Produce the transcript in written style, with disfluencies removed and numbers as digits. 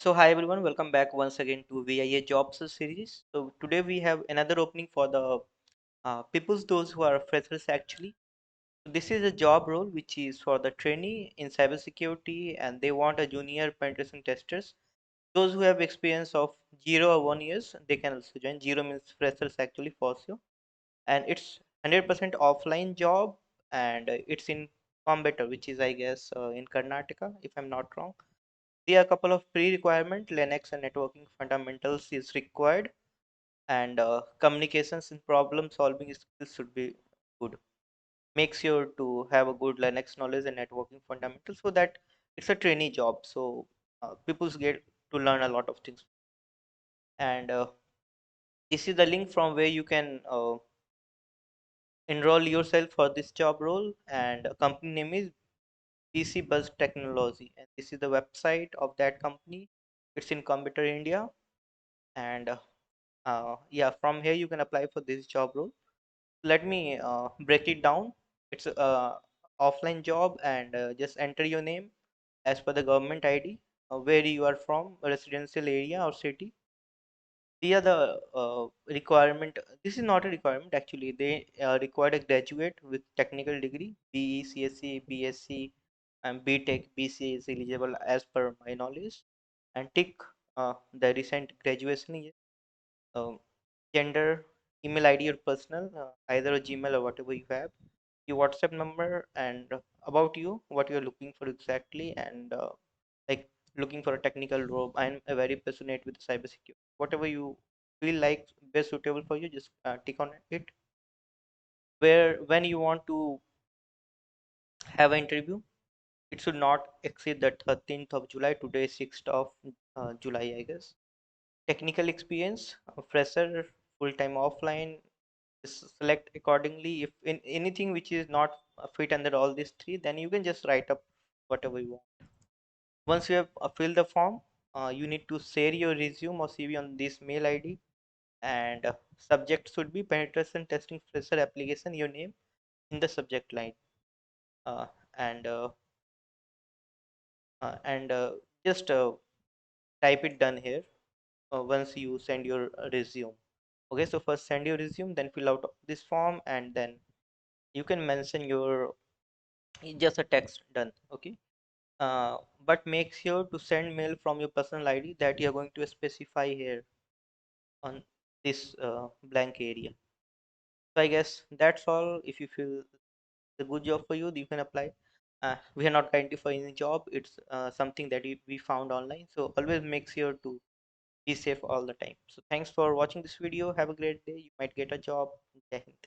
So hi everyone, welcome back once again to VIEH Jobs series. So today we have another opening for the peoples those who are freshers actually. So this is a job role which is for the trainee in cybersecurity, and they want a junior penetration testers. Those who have experience of 0 or 1 years, they can also join. Zero means freshers actually for you, and it's 100% offline job, and it's in Coimbatore, which is I guess in Karnataka if I'm not wrong. There are a couple of pre-requirement. Linux and networking fundamentals is required, and communications and problem solving skills should be good. Make sure to have a good Linux knowledge and networking fundamentals, so that it's a trainee job. So people get to learn a lot of things. And this is the link from where you can enroll yourself for this job role. And company name is PC Buzz Technology, and this is the website of that company. It's in Computer India, and yeah, from here you can apply for this job role. Let me break it down. It's a offline job, and just enter your name as per the government ID, where you are from, a residential area or city. These are the requirement. This is not a requirement actually. They require a graduate with technical degree, BE, CSC, BSc, and BTech. BC is eligible as per my knowledge, and tick the recent graduation year. um, Gender, email ID or personal, either a Gmail or whatever you have, your WhatsApp number, and about you, what you're looking for exactly, and like looking for a technical role. I'm a very passionate with cybersecurity. Whatever you feel like best suitable for you, just tick on it. Where when you want to have an interview, it should not exceed the 13th of July. Today, 6th of July, I guess. Technical experience, fresher, full-time offline, select accordingly. If in anything which is not fit under all these three, then you can just write up whatever you want. Once you have filled the form, you need to share your resume or CV on this mail ID, and subject should be penetration testing fresher application, your name in the subject line, uh, and uh, and just type it done here once you send your resume. Okay, so first send your resume, then fill out this form, and then you can mention your just a text done. Okay, but make sure to send mail from your personal ID that you are going to specify here on this blank area. So I guess that's all. If you feel the good job for you, you can apply. We are not guaranteed for any job. It's something that we found online, so always make sure to be safe all the time. So thanks for watching this video. Have a great day. You might get a job. Jai Hind.